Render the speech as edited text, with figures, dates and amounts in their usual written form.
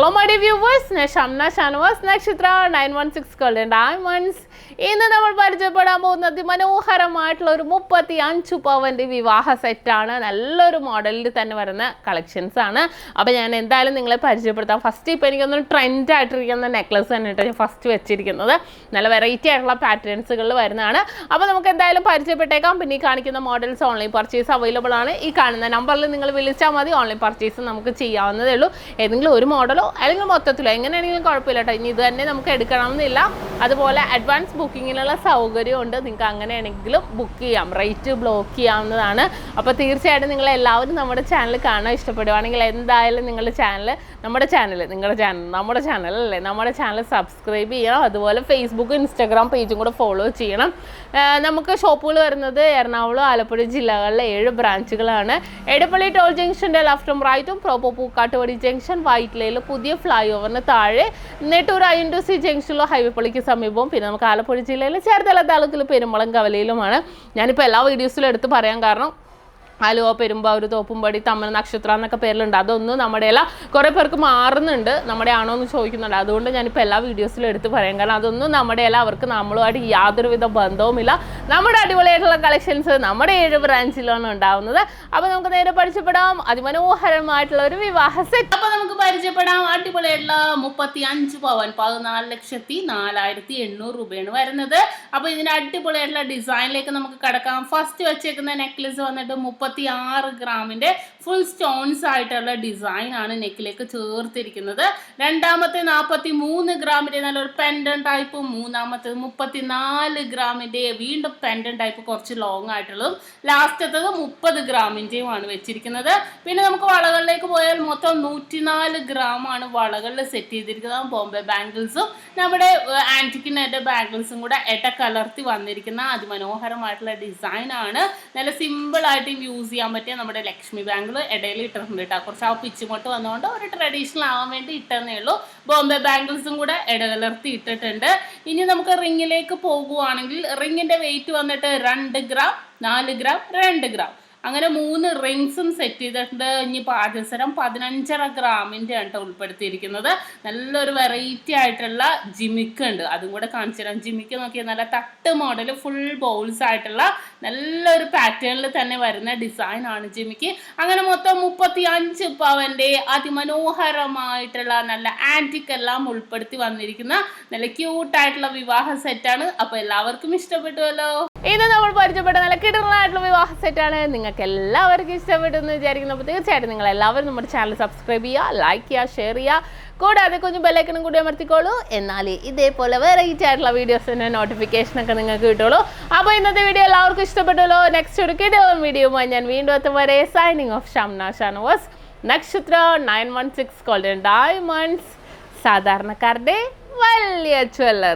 Hello my dear viewers, SHAMNA channel Nakshathra 916 golden diamonds. ഇന്ന് നമ്മൾ പരിചയപ്പെടാൻ പോകുന്നത് അതിമനോഹരമായിട്ടുള്ള ഒരു 35 പവന്റെ വിവാഹ സെറ്റാണ്. നല്ലൊരു മോഡലിൽ തന്നെ വരുന്ന കളക്ഷൻസ് ആണ്. അപ്പോൾ ഞാൻ എന്തായാലും നിങ്ങളെ പരിചയപ്പെടുത്താം. ഫസ്റ്റ് ഇപ്പോൾ എനിക്കൊന്ന് ട്രെൻഡ് ആയിട്ടിരിക്കുന്ന നെക്ലസ് തന്നെയാണ് ഞാൻ ഫസ്റ്റ് വെച്ചിരിക്കുന്നത്. നല്ല വെറൈറ്റി ആയിട്ടുള്ള പാറ്റേൺസുകളിൽ വരുന്നതാണ്. അപ്പോൾ നമുക്ക് എന്തായാലും പരിചയപ്പെട്ടേക്കാം. പിന്നെ ഈ കാണിക്കുന്ന മോഡൽസ് ഓൺലൈൻ പർച്ചേസ് അവൈലബിൾ ആണ്. ഈ കാണുന്ന നമ്പറിൽ നിങ്ങൾ വിളിച്ചാൽ മതി. ഓൺലൈൻ പർച്ചേസ് നമുക്ക് ചെയ്യാവുന്നതേ ഉള്ളൂ. ഏതെങ്കിലും ഒരു മോഡലോ അല്ലെങ്കിൽ മൊത്തത്തിലോ എങ്ങനെയാണെങ്കിലും കുഴപ്പമില്ല കേട്ടോ. ഇനി ഇത് തന്നെ നമുക്ക് എടുക്കണമെന്നില്ല. അതുപോലെ അഡ്വാൻസ് ബുക്കിങ്ങിനുള്ള സൗകര്യമുണ്ട്. നിങ്ങൾക്ക് അങ്ങനെയാണെങ്കിലും ബുക്ക് ചെയ്യാം, റേറ്റ് ബ്ലോക്ക് ചെയ്യാവുന്നതാണ്. അപ്പോൾ തീർച്ചയായിട്ടും നിങ്ങളെല്ലാവരും നമ്മുടെ ചാനൽ കാണാൻ ഇഷ്ടപ്പെടുവാണെങ്കിൽ എന്തായാലും നമ്മുടെ ചാനൽ സബ്സ്ക്രൈബ് ചെയ്യണം. അതുപോലെ ഫേസ്ബുക്ക് ഇൻസ്റ്റാഗ്രാം പേജും കൂടെ ഫോളോ ചെയ്യണം. നമുക്ക് ഷോപ്പുകൾ വരുന്നത് എറണാകുളം ആലപ്പുഴ ജില്ലകളിലെ 7 ബ്രാഞ്ചുകളാണ്. എടപ്പള്ളി ടോൾ ജംഗ്ഷൻ്റെ ലെഫ്റ്റും റൈറ്റും പ്രോപ്പർ പൂക്കാട്ടുപടി ജംഗ്ഷൻ വൈറ്റ്ലയിൽ പുതിയ ഫ്ലൈ ഓവറിന് താഴെ നെട്ടൂർ INTC ജംഗ്ഷനിലോ ഹൈവേപ്പള്ളിക്ക് സമീപവും പിന്നെ നമുക്ക് ആലപ്പുഴ ജില്ലയിൽ ചേർത്തല താലൂക്കിൽ പെരുമ്പളം കവലയിലുമാണ്. ഞാനിപ്പോൾ എല്ലാ വീഡിയോസിലും എടുത്ത് പറയാൻ കാരണം ആലുവ പെരുമ്പാവൂർ തോപ്പുംപടി തമിഴ് നക്ഷത്ര എന്നൊക്കെ പേരിലുണ്ട്. അതൊന്നും നമ്മുടെ എല്ലാം കുറേ പേർക്ക് മാറുന്നുണ്ട്, നമ്മുടെ ആണോ എന്ന് ചോദിക്കുന്നുണ്ട്. അതുകൊണ്ട് ഞാനിപ്പോൾ എല്ലാ വീഡിയോസിലും എടുത്ത് പറയാം. കാരണം അതൊന്നും നമ്മുടെ എല്ലാം അവർക്ക് നമ്മളുമായിട്ട് യാതൊരുവിധ ബന്ധവുമില്ല. നമ്മുടെ അടിപൊളിയായിട്ടുള്ള കളക്ഷൻസ് നമ്മുടെ 7 ബ്രാഞ്ചിലാണ് ഉണ്ടാവുന്നത്. അപ്പോൾ നമുക്ക് നേരെ പരിചയപ്പെടാം അതിമനോഹരമായിട്ടുള്ള ഒരു വിവാഹ സെറ്റ്. അപ്പോൾ നമുക്ക് പരിചയപ്പെടാം അടിപൊളിയായിട്ടുള്ള 35 പവൻ 14,04,800 രൂപയാണ് വരുന്നത്. അപ്പോൾ ഇതിൻ്റെ അടിപൊളിയായിട്ടുള്ള ഡിസൈനിലേക്ക് നമുക്ക് കിടക്കാം. ഫസ്റ്റ് വെച്ചേക്കുന്ന നെക്ലസ് വന്നിട്ട് 36 ഗ്രാമിന്റെ ഫുൾ സ്റ്റോൺസ് ആയിട്ടുള്ള ഡിസൈൻ ആണ് നെക്കിലേക്ക് ചേർത്തിരിക്കുന്നത്. രണ്ടാമത്തെ 43 ഗ്രാമിന്റെ നല്ലൊരു പെൻഡൻ ടൈപ്പ്, മൂന്നാമത്തെ 34 ഗ്രാമിന്റെ വീണ്ടും പെൻഡൻ ടൈപ്പ് കുറച്ച് ലോങ് ആയിട്ടുള്ളതും, ലാസ്റ്റത്തത് 30 ഗ്രാമിന്റെയുമാണ് വെച്ചിരിക്കുന്നത്. പിന്നെ നമുക്ക് വളകളിലേക്ക് പോയാൽ മൊത്തം 104 ഗ്രാം ആണ് വളകളിൽ സെറ്റ് ചെയ്തിരിക്കുന്നത്. ബോംബെ ബാംഗിൾസും നമ്മുടെ ആന്റിക്കിന്റെ ബാംഗിൾസും കൂടെ കലർത്തി വന്നിരിക്കുന്ന അതിമനോഹരമായിട്ടുള്ള ഡിസൈൻ ആണ്. നല്ല സിമ്പിൾ ആയിട്ട് യൂസ് ചെയ്യാൻ പറ്റിയ നമ്മുടെ ലക്ഷ്മി ബാംഗിൾ ഇടയിൽ ഇട്ടിട്ടുണ്ട് കേട്ടോ. കുറച്ച് ആ പിച്ചുമൊട്ട് വന്നുകൊണ്ട് ഒരു ട്രഡീഷണൽ ആവാൻ വേണ്ടി ഇട്ടെന്നേ ഉള്ളൂ. ബോംബെ ബാംഗിൾസും കൂടെ ഇടകലർത്തി ഇട്ടിട്ടുണ്ട്. ഇനി നമുക്ക് റിങ്ങിലേക്ക് പോകുവാണെങ്കിൽ റിങ്ങിന്റെ വെയിറ്റ് വന്നിട്ട് 2 ഗ്രാം, 4 ഗ്രാം, 2 ഗ്രാം അങ്ങനെ 3 റിങ്സും സെറ്റ് ചെയ്തിട്ടുണ്ട്. ഇനി പാദസരം 15.5 ഗ്രാമിൻ്റെ ആണ് ഉൾപ്പെടുത്തിയിരിക്കുന്നത്. നല്ലൊരു വെറൈറ്റി ആയിട്ടുള്ള ജിമിക്ക് ഉണ്ട്, അതും കൂടെ കാണിച്ചു തരാം. ജിമിക്ക് നോക്കിയാൽ നല്ല തട്ട് മോഡൽ ഫുൾ ബൗൾസ് ആയിട്ടുള്ള നല്ലൊരു പാറ്റേണിൽ തന്നെ വരുന്ന ഡിസൈൻ ആണ് ജിമിക്ക്. അങ്ങനെ മൊത്തം 35 പവന്റെ അതിമനോഹരമായിട്ടുള്ള നല്ല ആന്റിക് എല്ലാം ഉൾപ്പെടുത്തി വന്നിരിക്കുന്ന നല്ല ക്യൂട്ടായിട്ടുള്ള വിവാഹ സെറ്റാണ്. അപ്പോൾ എല്ലാവർക്കും ഇഷ്ടപ്പെട്ടുവല്ലോ. ഇത് നമ്മൾ പരിചയപ്പെട്ട നല്ല കിടലായിട്ടുള്ള വിവാഹ സെറ്റാണ്. നിങ്ങൾക്ക് എല്ലാവർക്കും ഇഷ്ടപ്പെട്ടു എന്ന് വിചാരിക്കുന്നു. അപ്പോൾ തീർച്ചയായിട്ടും നിങ്ങൾ എല്ലാവരും നമ്മുടെ ചാനൽ സബ്സ്ക്രൈബ് ചെയ്യുക, ലൈക്ക് ചെയ്യുക, ഷെയർ ചെയ്യുക. കൂടാതെ കുഞ്ഞു ബെല്ലൈക്കനും കൂടി അമർത്തിക്കോളൂ. എന്നാലേ ഇതേപോലെ വെറൈറ്റി ആയിട്ടുള്ള വീഡിയോസിൻ്റെ നോട്ടിഫിക്കേഷനൊക്കെ നിങ്ങൾക്ക് കിട്ടുള്ളൂ. അപ്പോൾ ഇന്നത്തെ വീഡിയോ എല്ലാവർക്കും ഇഷ്ടപ്പെട്ടല്ലോ. നെക്സ്റ്റ് ഒരു കിടലൻ വീഡിയോയുമായി ഞാൻ വീണ്ടും എത്തും വരെ സൈനിങ് ഓഫ് ഷംന ഷാനവാസ്, നക്ഷത്ര 916 ഗോൾഡൻ ഡയമണ്ട്സ്, സാധാരണക്കാരുടെ വലിയ ജ്വല്ലറി.